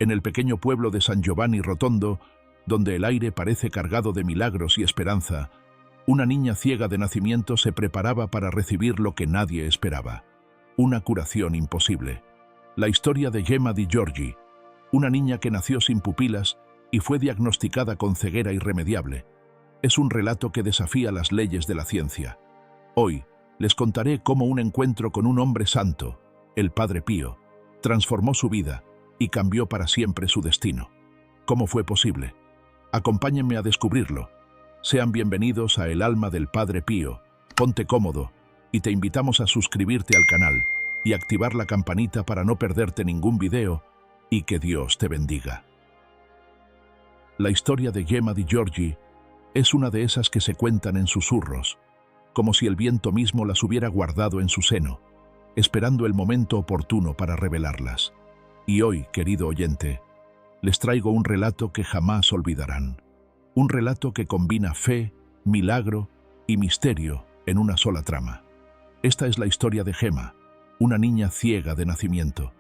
en el pequeño pueblo de San Giovanni Rotondo, donde el aire parece cargado de milagros y esperanza, una niña ciega de nacimiento se preparaba para recibir lo que nadie esperaba: una curación imposible. La historia de Gemma Di Giorgi, una niña que nació sin pupilas y fue diagnosticada con ceguera irremediable, es un relato que desafía las leyes de la ciencia. Hoy les contaré cómo un encuentro con un hombre santo, el Padre Pío, transformó su vida y cambió para siempre su destino. ¿Cómo fue posible? Acompáñenme a descubrirlo. Sean bienvenidos a El alma del Padre Pío. Ponte cómodo y te invitamos a suscribirte al canal y activar la campanita para no perderte ningún video, y que Dios te bendiga. La historia de Gemma Di Giorgi es una de esas que se cuentan en susurros, como si el viento mismo las hubiera guardado en su seno, esperando el momento oportuno para revelarlas. Y hoy, querido oyente, les traigo un relato que jamás olvidarán. Un relato que combina fe, milagro y misterio en una sola trama. Esta es la historia de Gemma, una niña ciega de nacimiento,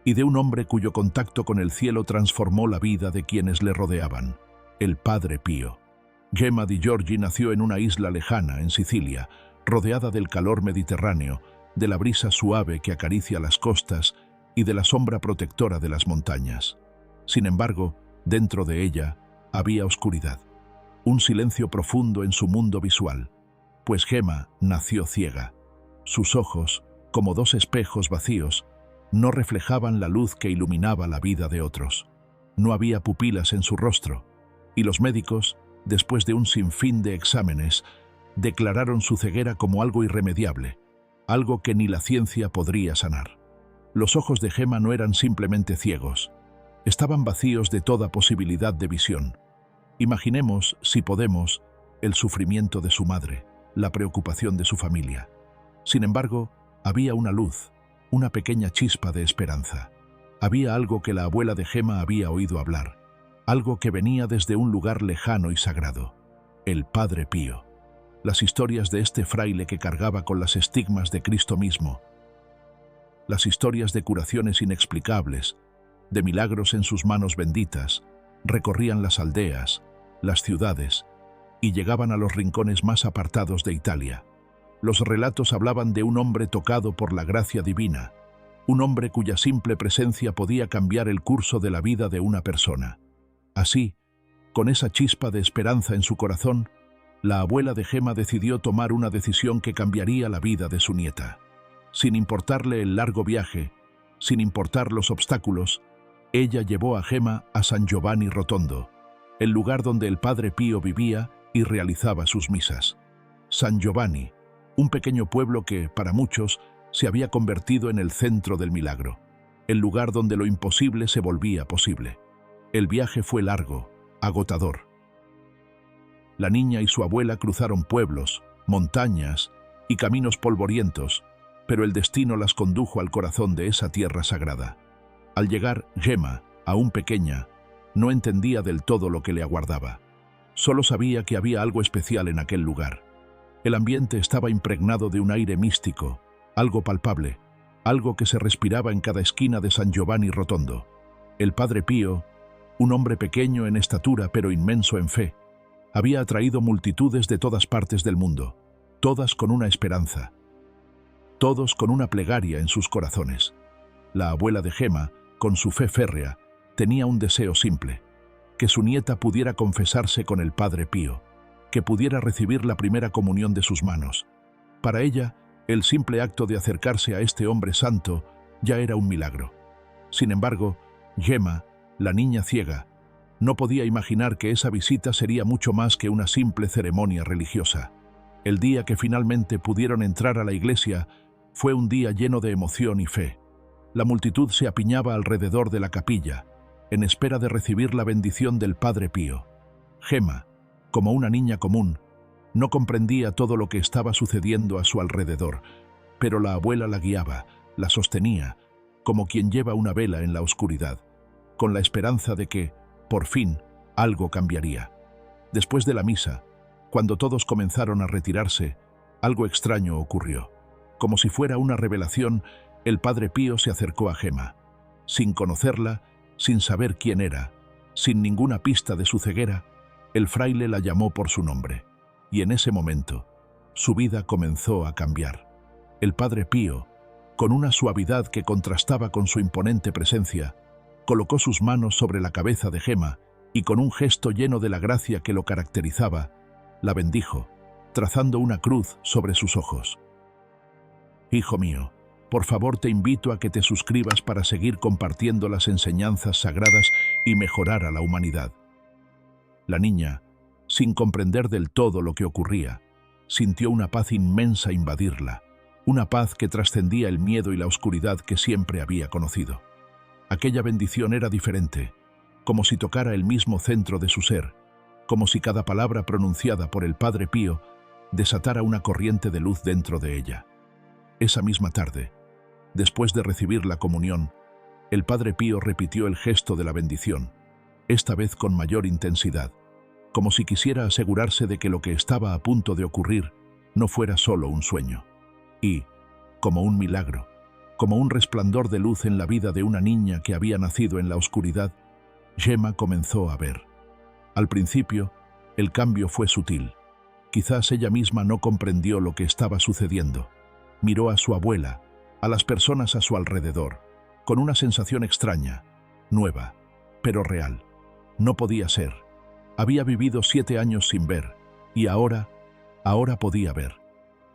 y de un hombre cuyo contacto con el cielo transformó la vida de quienes le rodeaban: el Padre Pío. Gemma Di Giorgi nació en una isla lejana, en Sicilia, rodeada del calor mediterráneo, de la brisa suave que acaricia las costas y de la sombra protectora de las montañas. Sin embargo, dentro de ella había oscuridad, un silencio profundo en su mundo visual, pues Gemma nació ciega. Sus ojos, como dos espejos vacíos, no reflejaban la luz que iluminaba la vida de otros. No había pupilas en su rostro, y los médicos, después de un sinfín de exámenes, declararon su ceguera como algo irremediable, algo que ni la ciencia podría sanar. Los ojos de Gemma no eran simplemente ciegos, estaban vacíos de toda posibilidad de visión. Imaginemos, si podemos, el sufrimiento de su madre, la preocupación de su familia. Sin embargo, había una luz, una pequeña chispa de esperanza. Había algo que la abuela de Gemma había oído hablar, algo que venía desde un lugar lejano y sagrado: el Padre Pío. Las historias de este fraile que cargaba con las estigmas de Cristo mismo. Las historias de curaciones inexplicables, de milagros en sus manos benditas, recorrían las aldeas, las ciudades, y llegaban a los rincones más apartados de Italia. Los relatos hablaban de un hombre tocado por la gracia divina, un hombre cuya simple presencia podía cambiar el curso de la vida de una persona. Así, con esa chispa de esperanza en su corazón, la abuela de Gemma decidió tomar una decisión que cambiaría la vida de su nieta. Sin importarle el largo viaje, sin importar los obstáculos, ella llevó a Gemma a San Giovanni Rotondo, el lugar donde el Padre Pío vivía y realizaba sus misas. San Giovanni, un pequeño pueblo que, para muchos, se había convertido en el centro del milagro, el lugar donde lo imposible se volvía posible. El viaje fue largo, agotador. La niña y su abuela cruzaron pueblos, montañas y caminos polvorientos, pero el destino las condujo al corazón de esa tierra sagrada. Al llegar, Gemma, aún pequeña, no entendía del todo lo que le aguardaba. Solo sabía que había algo especial en aquel lugar. El ambiente estaba impregnado de un aire místico, algo palpable, algo que se respiraba en cada esquina de San Giovanni Rotondo. El Padre Pío, un hombre pequeño en estatura pero inmenso en fe, había atraído multitudes de todas partes del mundo, todas con una esperanza, todos con una plegaria en sus corazones. La abuela de Gemma, con su fe férrea, tenía un deseo simple: que su nieta pudiera confesarse con el Padre Pío, que pudiera recibir la primera comunión de sus manos. Para ella, el simple acto de acercarse a este hombre santo ya era un milagro. Sin embargo, Gemma, la niña ciega, no podía imaginar que esa visita sería mucho más que una simple ceremonia religiosa. El día que finalmente pudieron entrar a la iglesia fue un día lleno de emoción y fe. La multitud se apiñaba alrededor de la capilla, en espera de recibir la bendición del Padre Pío. Gemma, como una niña común, no comprendía todo lo que estaba sucediendo a su alrededor, pero la abuela la guiaba, la sostenía, como quien lleva una vela en la oscuridad, con la esperanza de que, por fin, algo cambiaría. Después de la misa, cuando todos comenzaron a retirarse, algo extraño ocurrió. Como si fuera una revelación, el Padre Pío se acercó a Gemma. Sin conocerla, Sin saber quién era, sin ninguna pista de su ceguera, el fraile la llamó por su nombre, y en ese momento, su vida comenzó a cambiar. El Padre Pío, con una suavidad que contrastaba con su imponente presencia, colocó sus manos sobre la cabeza de Gemma y con un gesto lleno de la gracia que lo caracterizaba, la bendijo, trazando una cruz sobre sus ojos. «Hijo mío, por favor te invito a que te suscribas para seguir compartiendo las enseñanzas sagradas y mejorar a la humanidad». La niña, sin comprender del todo lo que ocurría, sintió una paz inmensa invadirla, una paz que trascendía el miedo y la oscuridad que siempre había conocido. Aquella bendición era diferente, como si tocara el mismo centro de su ser, como si cada palabra pronunciada por el Padre Pío desatara una corriente de luz dentro de ella. Esa misma tarde, después de recibir la comunión, el Padre Pío repitió el gesto de la bendición, esta vez con mayor intensidad, como si quisiera asegurarse de que lo que estaba a punto de ocurrir no fuera solo un sueño. Y, como un milagro, como un resplandor de luz en la vida de una niña que había nacido en la oscuridad, Gemma comenzó a ver. Al principio, el cambio fue sutil. Quizás ella misma no comprendió lo que estaba sucediendo. Miró a su abuela, a las personas a su alrededor, con una sensación extraña, nueva, pero real. No podía ser. Había vivido 7 años sin ver, y ahora podía ver.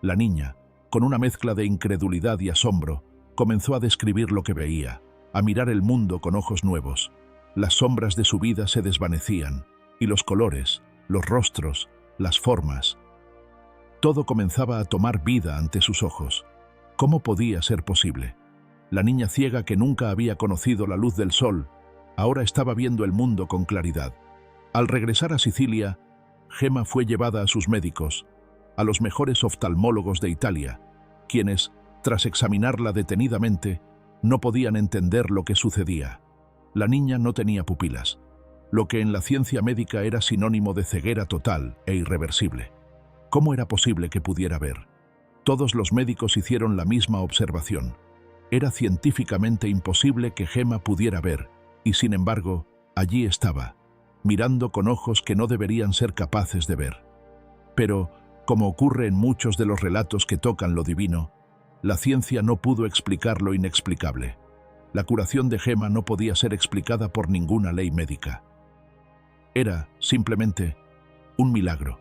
La niña, con una mezcla de incredulidad y asombro, comenzó a describir lo que veía, a mirar el mundo con ojos nuevos. Las sombras de su vida se desvanecían, y los colores, los rostros, las formas. Todo comenzaba a tomar vida ante sus ojos. ¿Cómo podía ser posible? La niña ciega que nunca había conocido la luz del sol, ahora estaba viendo el mundo con claridad. Al regresar a Sicilia, Gemma fue llevada a sus médicos, a los mejores oftalmólogos de Italia, quienes, tras examinarla detenidamente, no podían entender lo que sucedía. La niña no tenía pupilas, lo que en la ciencia médica era sinónimo de ceguera total e irreversible. ¿Cómo era posible que pudiera ver? Todos los médicos hicieron la misma observación. Era científicamente imposible que Gemma pudiera ver, y sin embargo, allí estaba, mirando con ojos que no deberían ser capaces de ver. Pero, como ocurre en muchos de los relatos que tocan lo divino, la ciencia no pudo explicar lo inexplicable. La curación de Gemma no podía ser explicada por ninguna ley médica. Era, simplemente, un milagro,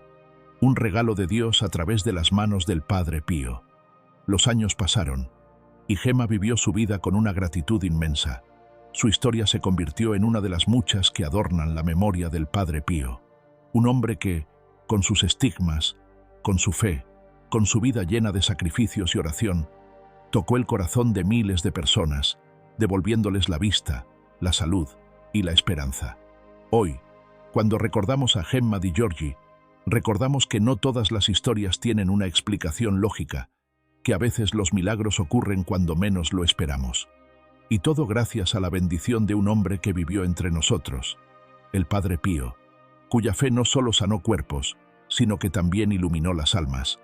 un regalo de Dios a través de las manos del Padre Pío. Los años pasaron, y Gemma vivió su vida con una gratitud inmensa. Su historia se convirtió en una de las muchas que adornan la memoria del Padre Pío. Un hombre que, con sus estigmas, con su fe, con su vida llena de sacrificios y oración, tocó el corazón de miles de personas, devolviéndoles la vista, la salud y la esperanza. Hoy, cuando recordamos a Gemma Di Giorgi, recordamos que no todas las historias tienen una explicación lógica, que a veces los milagros ocurren cuando menos lo esperamos. Y todo gracias a la bendición de un hombre que vivió entre nosotros, el Padre Pío, cuya fe no solo sanó cuerpos, sino que también iluminó las almas.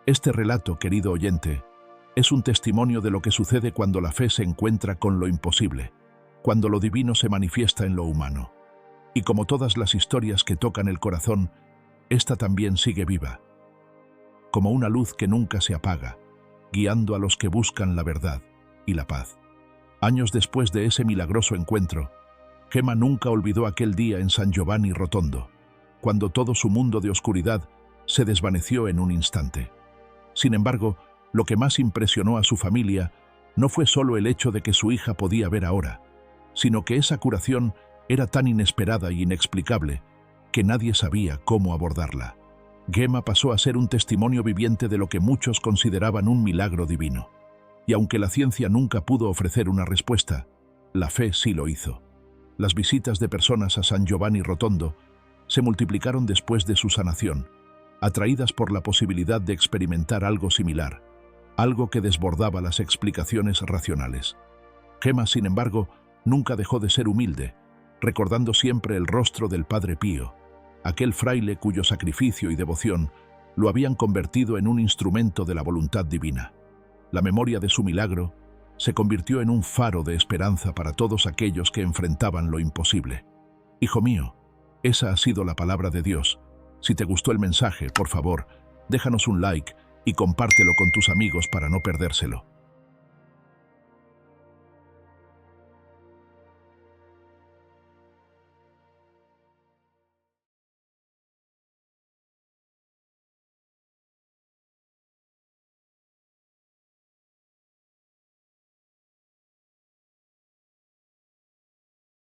Este relato, querido oyente, es un testimonio de lo que sucede cuando la fe se encuentra con lo imposible, cuando lo divino se manifiesta en lo humano. Y como todas las historias que tocan el corazón, esta también sigue viva, como una luz que nunca se apaga, guiando a los que buscan la verdad y la paz. Años después de ese milagroso encuentro, Gemma nunca olvidó aquel día en San Giovanni Rotondo, cuando todo su mundo de oscuridad se desvaneció en un instante. Sin embargo, lo que más impresionó a su familia no fue solo el hecho de que su hija podía ver ahora, sino que esa curación era tan inesperada y inexplicable que nadie sabía cómo abordarla. Gemma pasó a ser un testimonio viviente de lo que muchos consideraban un milagro divino. Y aunque la ciencia nunca pudo ofrecer una respuesta, la fe sí lo hizo. Las visitas de personas a San Giovanni Rotondo se multiplicaron después de su sanación, atraídas por la posibilidad de experimentar algo similar, algo que desbordaba las explicaciones racionales. Gemma, sin embargo, nunca dejó de ser humilde, recordando siempre el rostro del Padre Pío, aquel fraile cuyo sacrificio y devoción lo habían convertido en un instrumento de la voluntad divina. La memoria de su milagro se convirtió en un faro de esperanza para todos aquellos que enfrentaban lo imposible. Hijo mío, esa ha sido la palabra de Dios. Si te gustó el mensaje, por favor, déjanos un like y compártelo con tus amigos para no perdérselo.